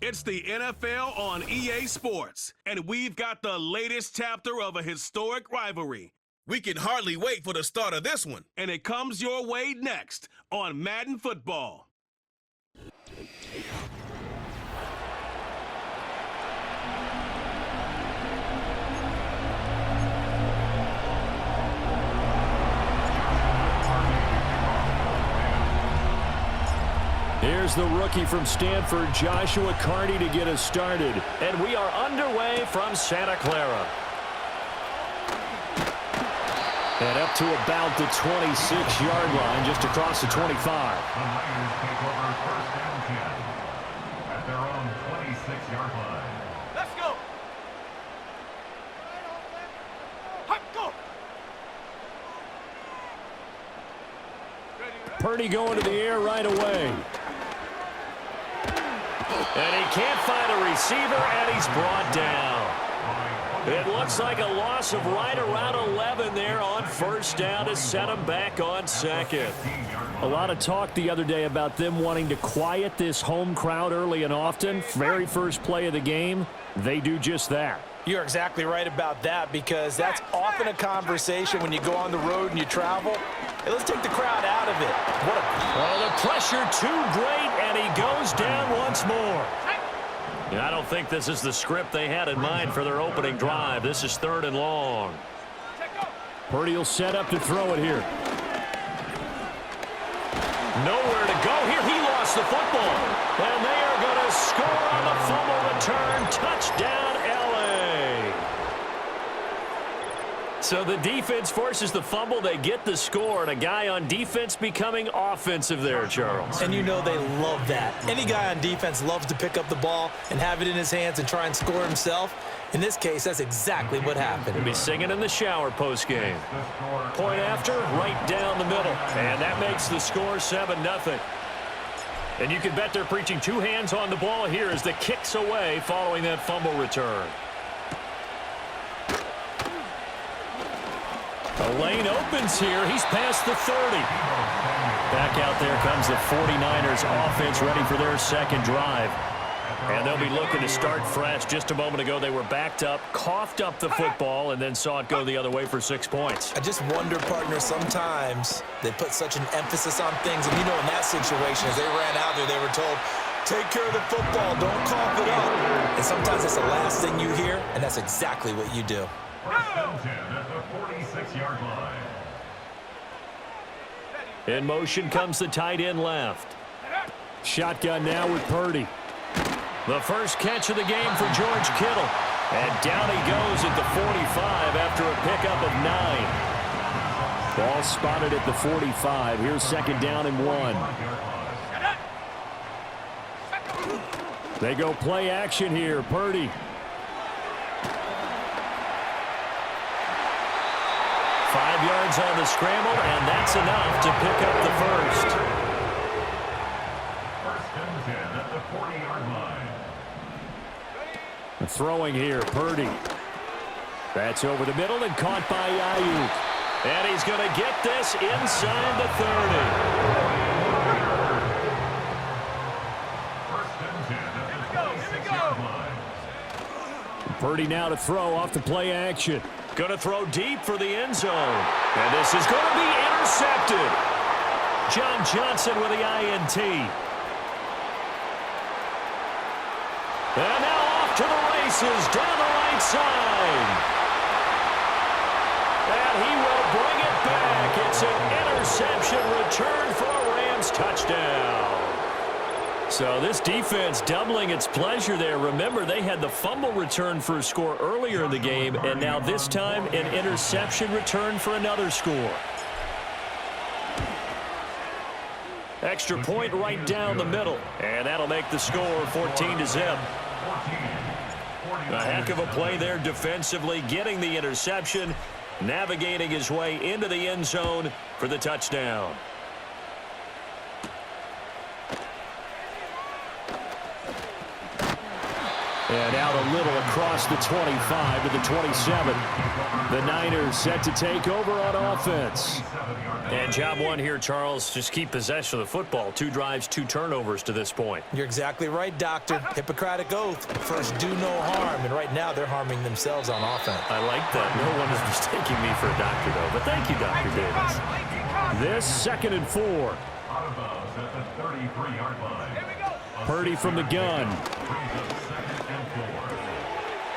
It's the NFL on EA Sports, and we've got the latest chapter of a historic rivalry. We can hardly wait for the start of this one, and it comes your way next on Madden Football. Here's the rookie from Stanford, Joshua Carney, to get us started. And we are underway from Santa Clara. And up to about the 26-yard line, just across the 25. The Niners take over first and 10 at their own 26-yard line. Let's go. Hot, go. Purdy going to the air right away. And he can't find a receiver, and he's brought down. It looks like a loss of right around 11 there on first down to set him back on second. A lot of talk the other day about them wanting to quiet this home crowd early and often. Very first play of the game, they do just that. You're exactly right about that, because that's often a conversation when you go on the road and you travel. Hey, let's take the crowd out of it. Well, the pressure too great, and he goes down once more. I don't think this is the script they had in mind for their opening drive. This is 3rd and long. Purdy will set up to throw it here. Nowhere to go here. He lost the football. And they are going to score on the fumble return. Touchdown, LA. So the defense forces the fumble. They get the score, and a guy on defense becoming offensive there, Charles. And you know they love that. Any guy on defense loves to pick up the ball and have it in his hands and try and score himself. In this case, that's exactly what happened. He'll be singing in the shower postgame. Point after, right down the middle. And that makes the score 7-0. And you can bet they're preaching two hands on the ball here as the kick's away following that fumble return. The lane opens here. He's past the 30. Back out there comes the 49ers offense, ready for their second drive. And they'll be looking to start fresh. Just a moment ago, they were backed up, coughed up the football, and then saw it go the other way for 6 points. I just wonder, partner, sometimes they put such an emphasis on things. And, you know, in that situation, as they ran out there, they were told, take care of the football, don't cough it up. And sometimes that's the last thing you hear, and that's exactly what you do. First and 10 at the 46-yard line. In motion comes the tight end left. Shotgun now with Purdy. The first catch of the game for George Kittle. And down he goes at the 45 after a pickup of 9. Ball spotted at the 45. Here's 2nd down and 1. They go play action here. Purdy. Five yards on the scramble, and that's enough to pick up the first. First and 10 at the 40-yard line. Throwing here, Purdy. That's over the middle and caught by Ayuk. And he's going to get this inside the 30. First and 10 at the 26-yard line. Purdy now to throw off the play action. Going to throw deep for the end zone. And this is going to be intercepted. John Johnson with the INT. And now off to the races down the right side. And he will bring it back. It's an interception return for a Rams touchdown. So this defense doubling its pleasure there. Remember, they had the fumble return for a score earlier in the game, and now this time an interception return for another score. Extra point right down the middle, and that'll make the score 14-0. A heck of a play there defensively, getting the interception, navigating his way into the end zone for the touchdown. And out a little across the 25 to the 27. The Niners set to take over on offense. And job one here, Charles, just keep possession of the football. 2 drives, 2 turnovers to this point. You're exactly right, Doctor. Hippocratic oath. First, do no harm. And right now, they're harming themselves on offense. I like that. No one is mistaking me for a doctor, though. But thank you, Dr. Davis. This 2nd and 4. Out of bounds at the 33-yard line. Purdy from the gun.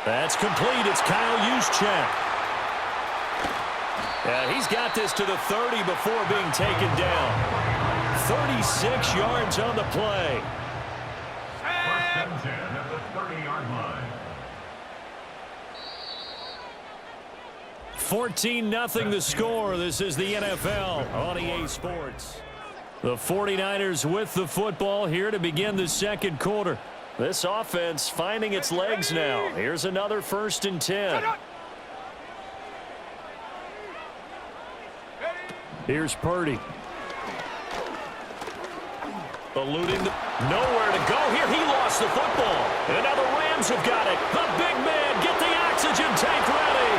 That's complete. It's Kyle Juszczyk. Yeah, he's got this to the 30 before being taken down. 36 yards on the play. First and 10 at the 30-yard line. 14-0 the score. This is the NFL on EA Sports. The 49ers with the football here to begin the second quarter. This offense finding its legs now. Here's another 1st and 10. Here's Purdy. Eluding nowhere to go here. He lost the football. And now the Rams have got it. The big man, get the oxygen tank ready.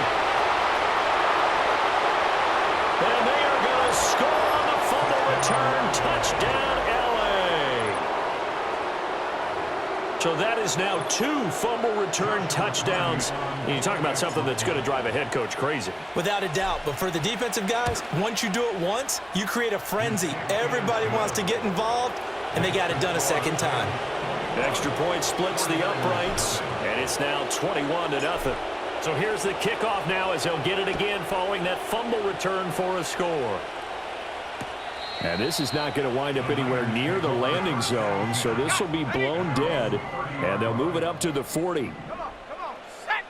And they are going to score on the fumble return. Touchdown, LA. So that is now 2 fumble return touchdowns. And you talk about something that's going to drive a head coach crazy. Without a doubt. But for the defensive guys, once you do it once, you create a frenzy. Everybody wants to get involved, and they got it done a second time. Extra point splits the uprights, and it's now 21-0. So here's the kickoff now as he'll get it again following that fumble return for a score. And this is not going to wind up anywhere near the landing zone, so this will be blown dead, and they'll move it up to the 40. Come on, set.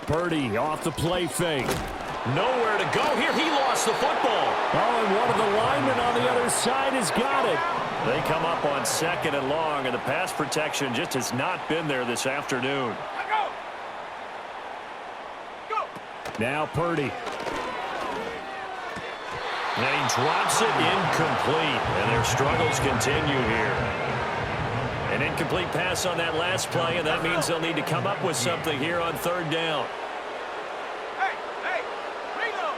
Purdy off the play fake. Nowhere to go here. He lost the football. Oh, and one of the linemen on the other side has got it. They come up on 2nd and long, and the pass protection just has not been there this afternoon. Go. Go. Now Purdy. And he drops it incomplete. And their struggles continue here. An incomplete pass on that last play, and that means they'll need to come up with something here on 3rd down. Hey, Reno,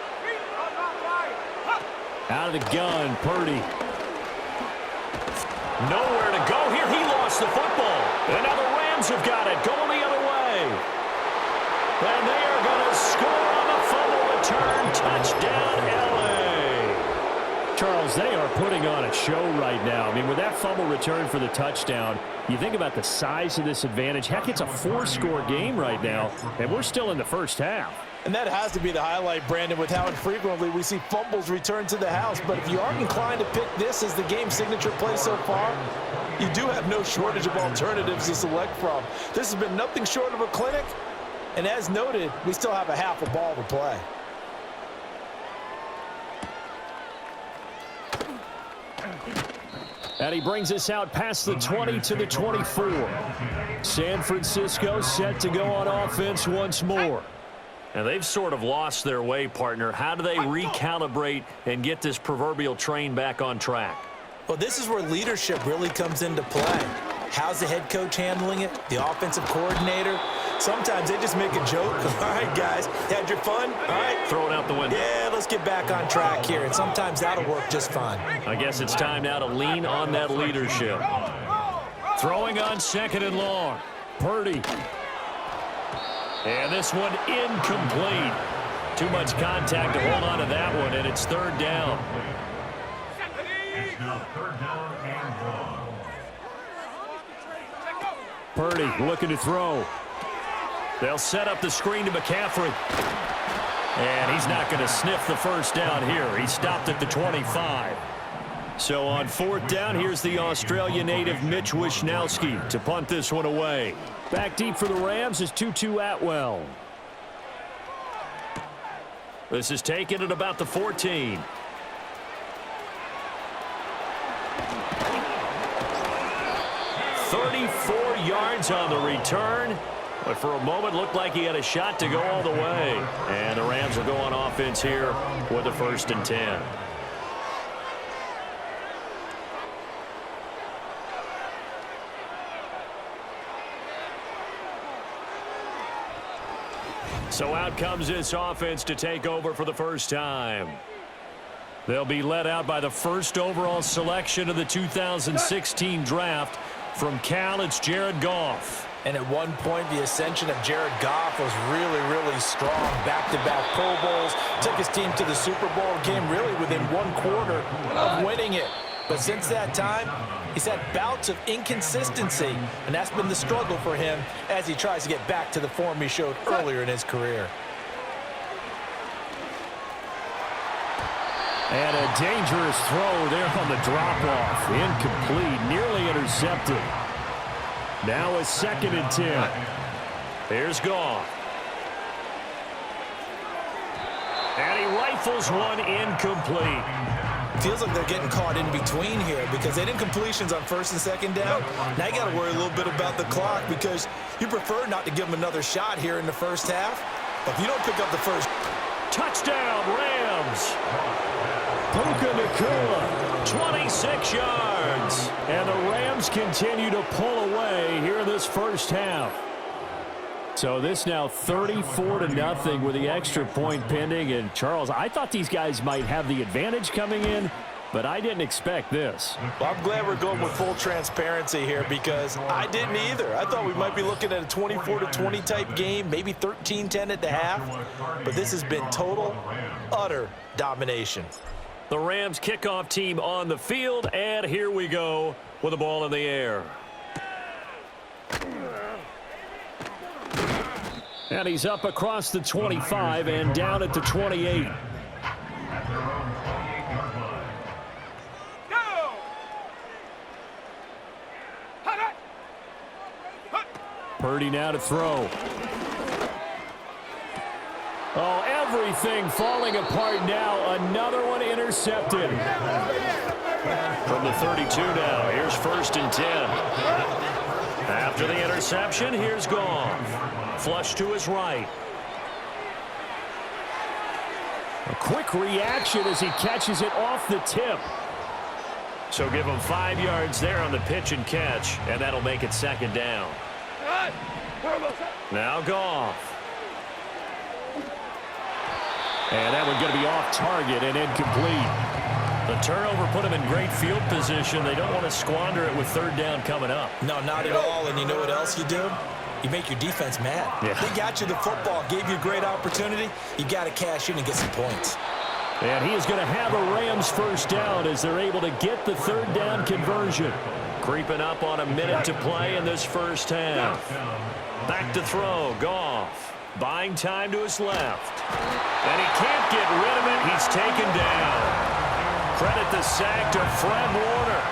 Out of the gun, Purdy. Nowhere to go here. He lost the football. And now the Rams have got it. Going the other way. And they are going to score on the fumble return. Touchdown, LA. Charles, they are putting on a show right now. I mean, with that fumble return for the touchdown, you think about the size of this advantage. Heck, it's a 4-score game right now, and we're still in the first half. And that has to be the highlight, Brandon, with how infrequently we see fumbles return to the house. But if you aren't inclined to pick this as the game signature play so far, you do have no shortage of alternatives to select from. This has been nothing short of a clinic. And as noted, we still have a half a ball to play. And he brings us out past the 20 to the 24. San Francisco set to go on offense once more. And they've sort of lost their way, partner. How do they recalibrate and get this proverbial train back on track? Well, this is where leadership really comes into play. How's the head coach handling it? The offensive coordinator? Sometimes they just make a joke. All right, guys, had your fun? All right. Throw it out the window. Yeah, let's get back on track here. And sometimes that'll work just fine. I guess it's time now to lean on that leadership. Throwing on 2nd and long. Purdy. And this one incomplete. Too much contact to hold on to that one, and it's 3rd down. It's now 3rd down and 1. Purdy looking to throw. They'll set up the screen to McCaffrey. And he's not going to sniff the first down here. He stopped at the 25. So on 4th down, here's the Australia native Mitch Wishnowsky to punt this one away. Back deep for the Rams is Tutu Atwell. This is taken at about the 14. $34 yards on the return. But for a moment, looked like he had a shot to go all the way. And the Rams will go on offense here with a 1st and 10. So out comes this offense to take over for the first time. They'll be led out by the first overall selection of the 2016 draft. From Cal, it's Jared Goff. And at one point, the ascension of Jared Goff was really, really strong. Back-to-back Pro Bowls, took his team to the Super Bowl, came really within one quarter of winning it. But since that time, he's had bouts of inconsistency, and that's been the struggle for him as he tries to get back to the form he showed earlier in his career. And a dangerous throw there on the drop-off. Incomplete, nearly intercepted. Now a 2nd and 10. Here's Goff. And he rifles one incomplete. Feels like they're getting caught in between here because they didn't completions on 1st and 2nd down. Now you got to worry a little bit about the clock because you prefer not to give them another shot here in the first half. But if you don't pick up the first... Touchdown, Rams. Puka Nacua, 26 yards. And the Rams continue to pull away here in this first half. So this now 34-0 with the extra point pending. And Charles, I thought these guys might have the advantage coming in, but I didn't expect this. Well, I'm glad we're going with full transparency here because I didn't either. I thought we might be looking at a 24-20 type game, maybe 13-10 at the half. But this has been total, utter domination. The Rams kickoff team on the field, and here we go with the ball in the air. And he's up across the 25 and down at the 28. Purdy now to throw. Oh, everything falling apart now. Another one intercepted. From the 32 now, here's 1st and 10. After the interception, here's Goff. Flush to his right. A quick reaction as he catches it off the tip. So give him 5 yards there on the pitch and catch, and that'll make it 2nd down. Now Goff. And that one going to be off target and incomplete. The turnover put him in great field position. They don't want to squander it with 3rd down coming up. No, not at all. And you know what else you do? You make your defense mad. Yeah. They got you the football, gave you a great opportunity. You got to cash in and get some points. And he is going to have a Rams 1st down as they're able to get the 3rd down conversion. Creeping up on a minute to play in this first half. Back to throw, Goff. Buying time to his left. And he can't get rid of it. He's taken down. Credit the sack to Fred Warner.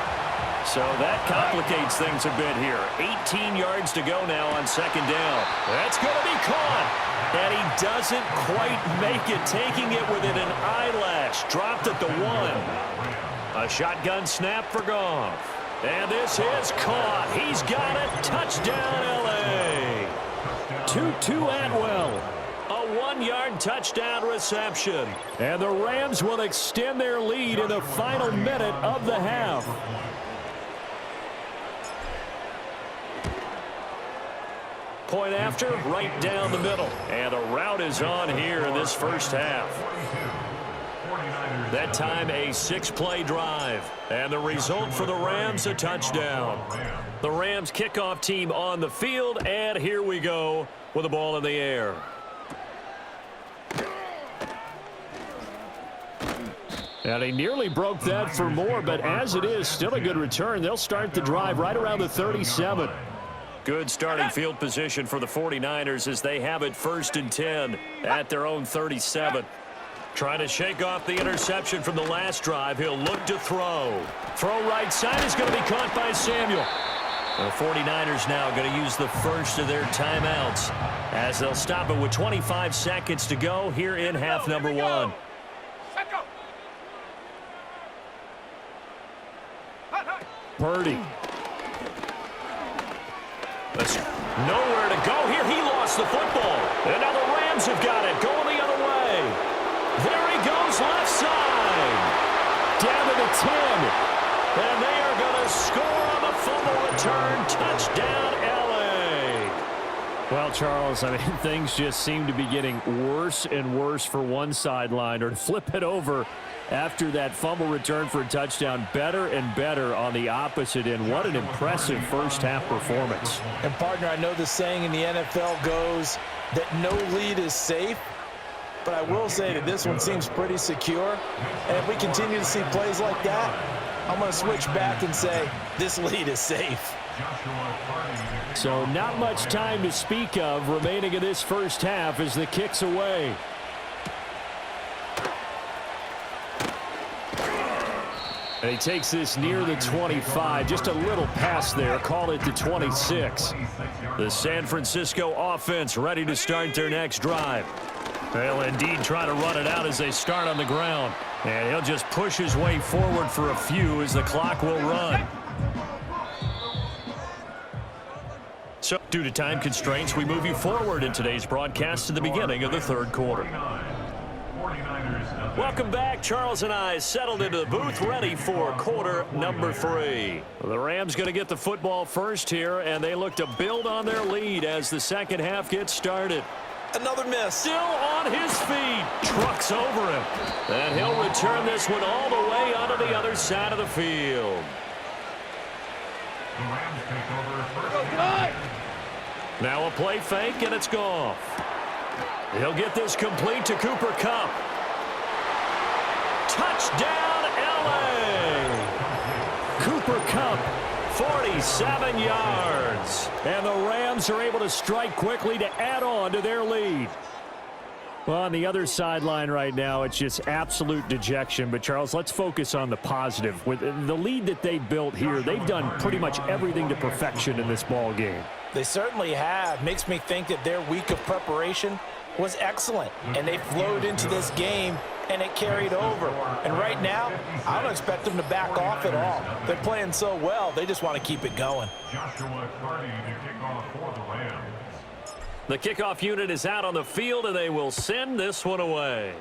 So that complicates things a bit here. 18 yards to go now on 2nd down. That's going to be caught. And he doesn't quite make it, taking it within an eyelash. Dropped at the 1. A shotgun snap for Goff. And this is caught. He's got it. Touchdown, L.A. Tutu Atwell. A 1-yard touchdown reception. And the Rams will extend their lead in the final minute of the half. Point after, right down the middle. And the route is on here in this first half. That time a 6-play drive. And the result for the Rams, a touchdown. The Rams kickoff team on the field, and here we go with the ball in the air. And he nearly broke that for more, but as it is, still a good return. They'll start the drive right around the 37. Good starting field position for the 49ers as they have it 1st and 10 at their own 37. Trying to shake off the interception from the last drive. He'll look to throw. Throw right side is going to be caught by Samuel. The 49ers now going to use the first of their timeouts as they'll stop it with 25 seconds to go here in half number 1. Purdy. That's nowhere to go here. He lost the football. And now the Rams have got it. Going the other way. There he goes, left side. Down to the 10. And they are going to score on the fumble return. Touchdown, L.A. Well, Charles, I mean, things just seem to be getting worse and worse for one sideline, or to flip it over after that fumble return for a touchdown, better and better on the opposite end. What an impressive first-half performance. And, partner, I know the saying in the NFL goes that no lead is safe, but I will say that this one seems pretty secure. And if we continue to see plays like that, I'm going to switch back and say this lead is safe. So not much time to speak of remaining in this first half as the kick's away. And he takes this near the 25. Just a little pass there. Call it the 26. The San Francisco offense ready to start their next drive. They'll indeed try to run it out as they start on the ground. And he'll just push his way forward for a few as the clock will run. So, due to time constraints, we move you forward in today's broadcast to the beginning of the third quarter. Welcome back. Charles and I settled into the booth, ready for quarter number 3. The Rams going to get the football first here, and they look to build on their lead as the second half gets started. Another miss. Still on his feet. Trucks over him. And he'll return this one all the way onto the other side of the field. The Rams take over first down. Now a play fake, and it's Goff. He'll get this complete to Cooper Kupp. Touchdown, L.A. Cooper Kupp, 47 yards. And the Rams are able to strike quickly to add on to their lead. Well, on the other sideline right now, it's just absolute dejection. But, Charles, let's focus on the positive. With the lead that they built here, they've done pretty much everything to perfection in this ball game. They certainly have. Makes me think that their week of preparation was excellent. And they flowed into this game, and it carried over. And right now, I don't expect them to back off at all. They're playing so well, they just want to keep it going. Joshua Carty to kick off for the Rams. The kickoff unit is out on the field, and they will send this one away.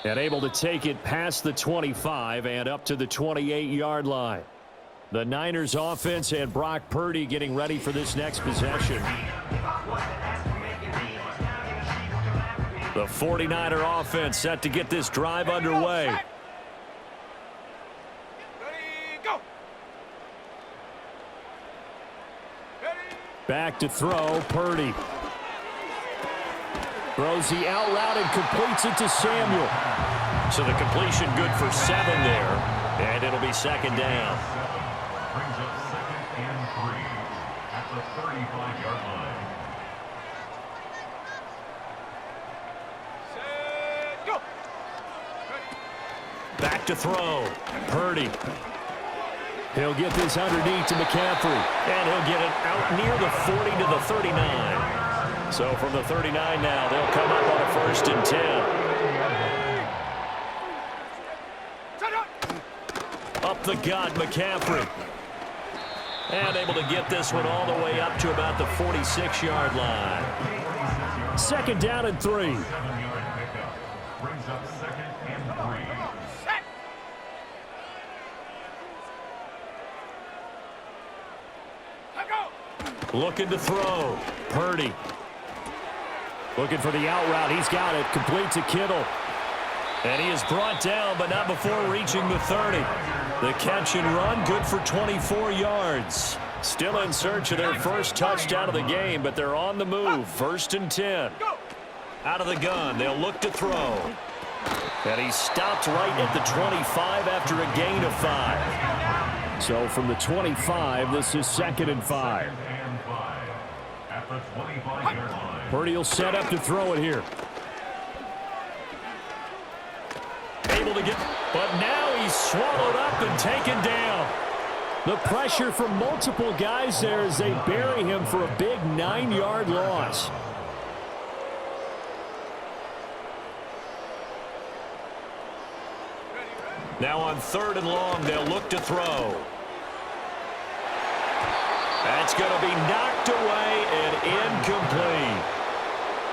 And able to take it past the 25 and up to the 28-yard line. The Niners offense and Brock Purdy getting ready for this next possession. The 49er offense set to get this drive underway. Back to throw, Purdy. Throws the out route and completes it to Samuel. So the completion good for 7 there. And it'll be second down. Brings up 2nd and 3 at the 35-yard line. Set, go. Back to throw, Purdy. He'll get this underneath to McCaffrey. And he'll get it out near the 40 to the 39. So from the 39 now, they'll come up on a 1st and 10. Up the gut, McCaffrey. And able to get this one all the way up to about the 46-yard line. 2nd down and 3. 7-yard pickup. Brings up 2nd and 3. Looking to throw. Purdy. Looking for the out route. He's got it. Complete to Kittle. And he is brought down, but not before reaching the 30. The catch and run, good for 24 yards. Still in search of their first touchdown of the game, but they're on the move. 1st and 10. Out of the gun, they'll look to throw. And he stopped right at the 25 after a gain of 5. So from the 25, this is 2nd and 5. At the 25-yard line. Purdy will set up to throw it here. Able to get, but now he's swallowed up and taken down. The pressure from multiple guys there as they bury him for a big 9-yard loss. Now on 3rd and long, they'll look to throw. That's going to be knocked away and incomplete.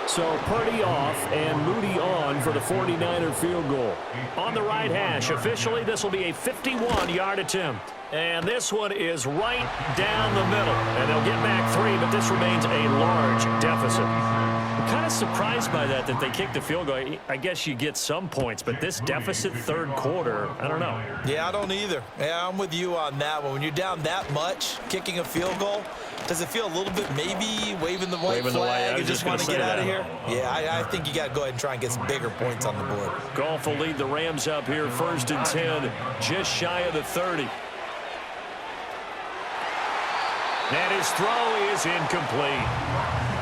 So Purdy off and Moody on for the 49er field goal. On the right hash, officially this will be a 51-yard attempt. And this one is right down the middle. And they'll get back 3, but this remains a large deficit. I'm kind of surprised by that they kicked the field goal. I guess you get some points, but this deficit third quarter, I don't know. Yeah, I don't either. Yeah, I'm with you on that one. When you're down that much, kicking a field goal, does it feel a little bit maybe waving the white flag and just want to get out of here? Yeah, I think you got to go ahead and try and get some bigger points on the board. Goff will lead the Rams up here, 1st and 10, just shy of the 30. And his throw is incomplete.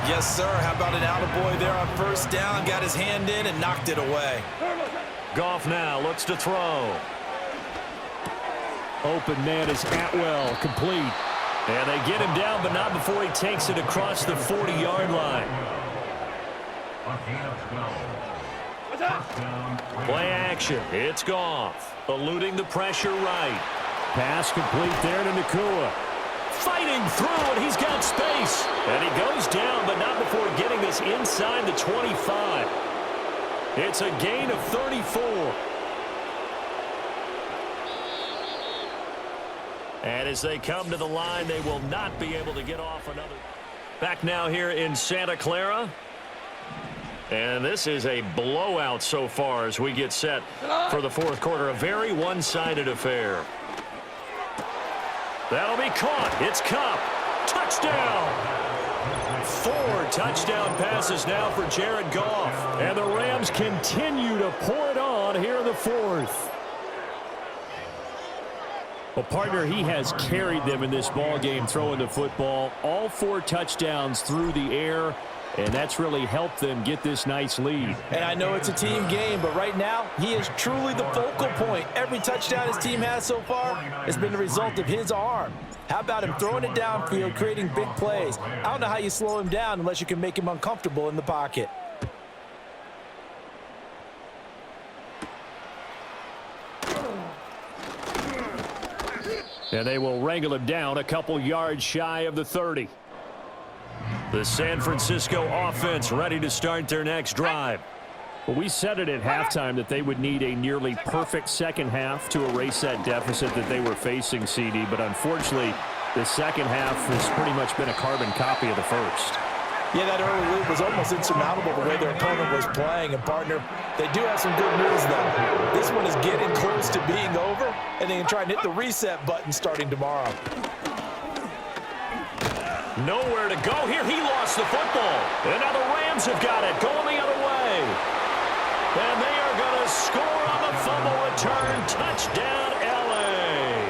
Yes, sir. How about an attaboy there on 1st down? Got his hand in and knocked it away. Goff now looks to throw. Open man is Atwell, complete. And they get him down, but not before he takes it across the 40-yard line. Play action. It's Goff. Eluding the pressure right. Pass complete there to Nakua. Fighting through, and he's got space. And he goes down, but not before getting this inside the 25. It's a gain of 34. And as they come to the line, they will not be able to get off another. Back now here in Santa Clara. And this is a blowout so far as we get set for the 4th quarter. A very one-sided affair. That'll be caught. It's Kupp. Touchdown. 4 touchdown passes now for Jared Goff. And the Rams continue to pour it on here in the 4th. Well, partner, he has carried them in this ball game throwing the football. All 4 touchdowns through the air. And that's really helped them get this nice lead. And I know it's a team game, but right now, he is truly the focal point. Every touchdown his team has so far has been the result of his arm. How about him throwing it downfield, creating big plays? I don't know how you slow him down unless you can make him uncomfortable in the pocket. And they will wrangle him down a couple yards shy of the 30. The San Francisco offense ready to start their next drive. Well, we said it at halftime that they would need a nearly perfect second half to erase that deficit that they were facing, CD. But unfortunately, the second half has pretty much been a carbon copy of the first. Yeah, that early lead was almost insurmountable the way their opponent was playing. And, partner, they do have some good news, though. This one is getting close to being over, and they can try and hit the reset button starting tomorrow. Nowhere to go here. He lost the football. And now the Rams have got it. Going the other way. And they are going to score on the fumble return. Touchdown, L.A.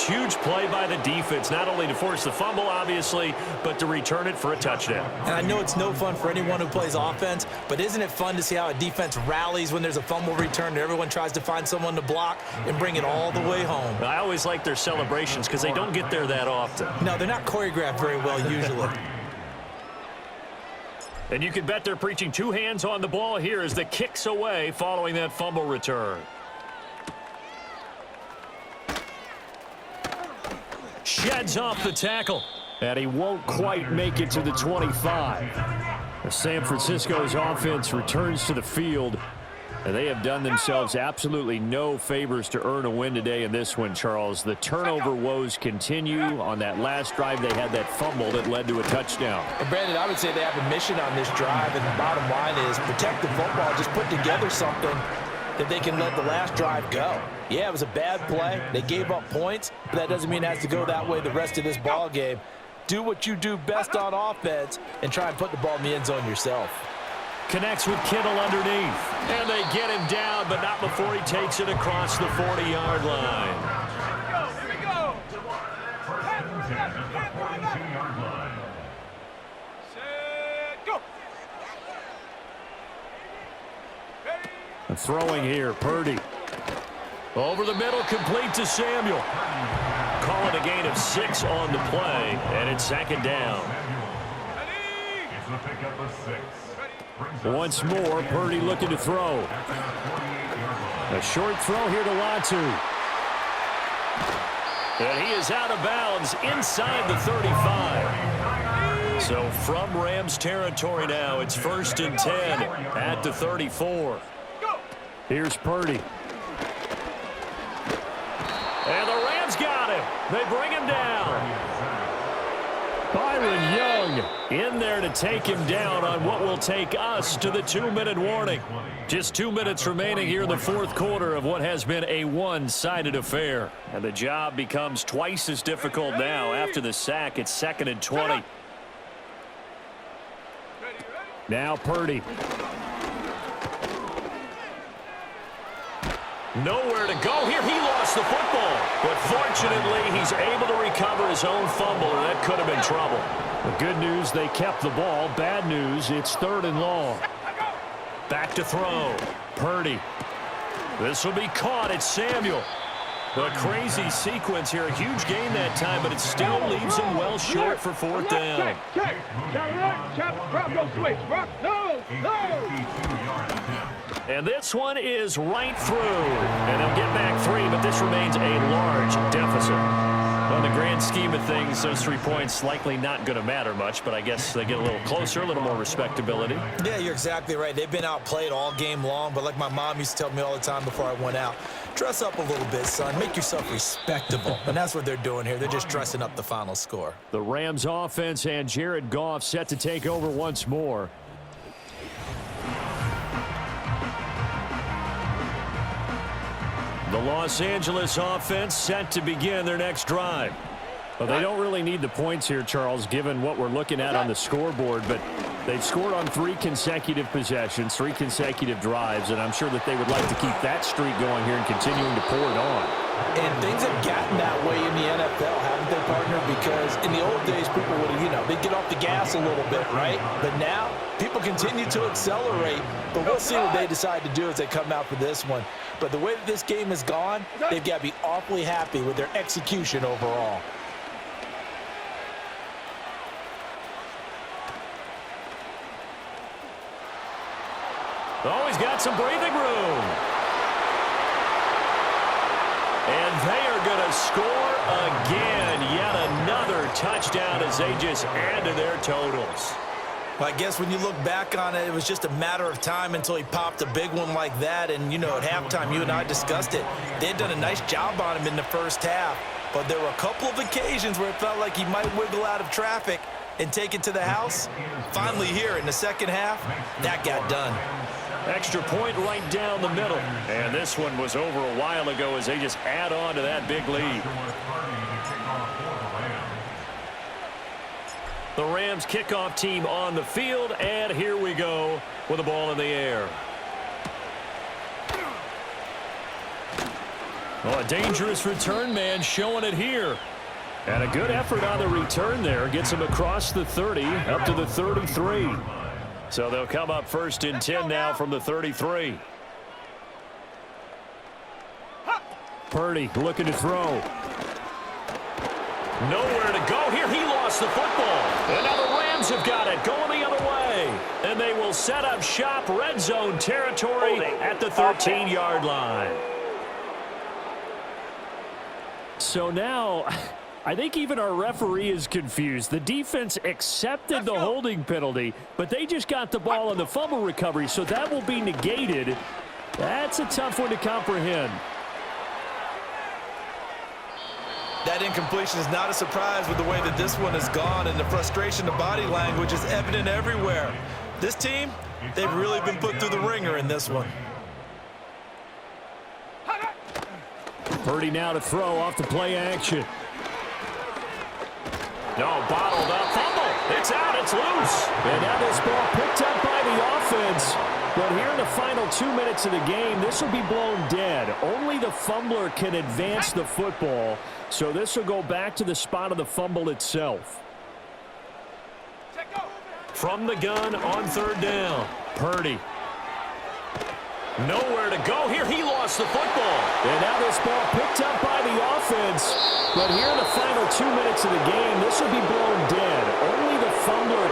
Huge play by the defense. Not only to force the fumble, obviously, but to return it for a touchdown. And I know it's no fun for anyone who plays offense, but isn't it fun to see how a defense rallies when there's a fumble return and everyone tries to find someone to block and bring it all the way home? I always like their celebrations because they don't get there that often. No, they're not choreographed very well usually. And you can bet they're preaching 2 hands on the ball here as the kick's away following that fumble return. Sheds off the tackle. And he won't quite make it to the 25. San Francisco's offense returns to the field. And they have done themselves absolutely no favors to earn a win today in this one, Charles. The turnover woes continue. On that last drive, they had that fumble that led to a touchdown. And Brandon, I would say they have a mission on this drive, and the bottom line is protect the football. Just put together something that they can let the last drive go. Yeah, it was a bad play. They gave up points, but that doesn't mean it has to go that way the rest of this ball game. Do what you do best on offense and try and put the ball in the end zone yourself. Connects with Kittle underneath. And they get him down, but not before he takes it across the 40-yard line. Here we go. Set, go. And throwing here, Purdy. Over the middle, complete to Samuel. Call it a gain of 6 on the play, and it's 2nd down. It's a pickup of 6. Once more, Purdy looking to throw. A short throw here to Latu. And he is out of bounds inside the 35. So from Rams territory now, it's 1st and 10 at the 34. Here's Purdy. They bring him down. Byron Young in there to take him down on what will take us to the 2-minute warning. Just 2 minutes remaining here in the fourth quarter of what has been a one-sided affair. And the job becomes twice as difficult now. After the sack, it's 2nd and 20. Now Purdy. Nowhere to go here. He lost the football. But fortunately, he's able to recover his own fumble, and that could have been trouble. The good news, they kept the ball. Bad news, it's 3rd and long. Back to throw. Purdy. This will be caught. It's Samuel. The crazy sequence here. A huge gain that time, but it still leaves him well short for 4th down. Check. Go switch, bro. No. And this one is right through. And they'll get back 3, but this remains a large deficit. On the grand scheme of things, those 3 points likely not going to matter much, but I guess they get a little closer, a little more respectability. Yeah, you're exactly right. They've been outplayed all game long, but like my mom used to tell me all the time before I went out, dress up a little bit, son. Make yourself respectable. And that's what they're doing here. They're just dressing up the final score. The Rams offense and Jared Goff set to take over once more. The Los Angeles offense set to begin their next drive. Well, they don't really need the points here, Charles, given what we're looking at on the scoreboard, but they've scored on 3 consecutive possessions, 3 consecutive drives, and I'm sure that they would like to keep that streak going here and continuing to pour it on. And things have gotten that way in the NFL, haven't they, partner? Because in the old days, people would have, they'd get off the gas a little bit, right? But now, people continue to accelerate. But we'll see what they decide to do as they come out for this one. But the way that this game has gone, they've got to be awfully happy with their execution overall. Oh, he's got some breathing room. And they are going to score again. Yet another touchdown as they just add to their totals. Well, I guess when you look back on it, it was just a matter of time until he popped a big one like that. And, at halftime, you and I discussed it. They had done a nice job on him in the first half. But there were a couple of occasions where it felt like he might wiggle out of traffic and take it to the house. Finally here in the second half, that got done. Extra point right down the middle. And this one was over a while ago as they just add on to that big lead. The Rams kickoff team on the field, and here we go with the ball in the air. Well, a dangerous return man showing it here. And a good effort on the return there. Gets him across the 30, up to the 33. So they'll come up 1st and 10 now from the 33. Purdy looking to throw. Nowhere to go here. He lost the football. And now the Rams have got it going the other way. And they will set up shop, red zone territory at the 13-yard line. So now, I think even our referee is confused. The defense accepted the holding penalty, but they just got the ball on the fumble recovery, so that will be negated. That's a tough one to comprehend. That incompletion is not a surprise with the way that this one has gone, and the frustration, the body language is evident everywhere. This team, they've really been put through the ringer in this one. Purdy now to throw off the play action. No, bottled up. Fumble. It's out. It's loose. And now this ball picked up by the offense. But here in the final 2 minutes of the game, this will be blown dead. Only the fumbler can advance the football. So this will go back to the spot of the fumble itself. From the gun on 3rd down. Purdy. Nowhere to go here. He lost the football. And now this ball picked up by the offense. But here in the final 2 minutes of the game, this will be blown dead. Only the fumbler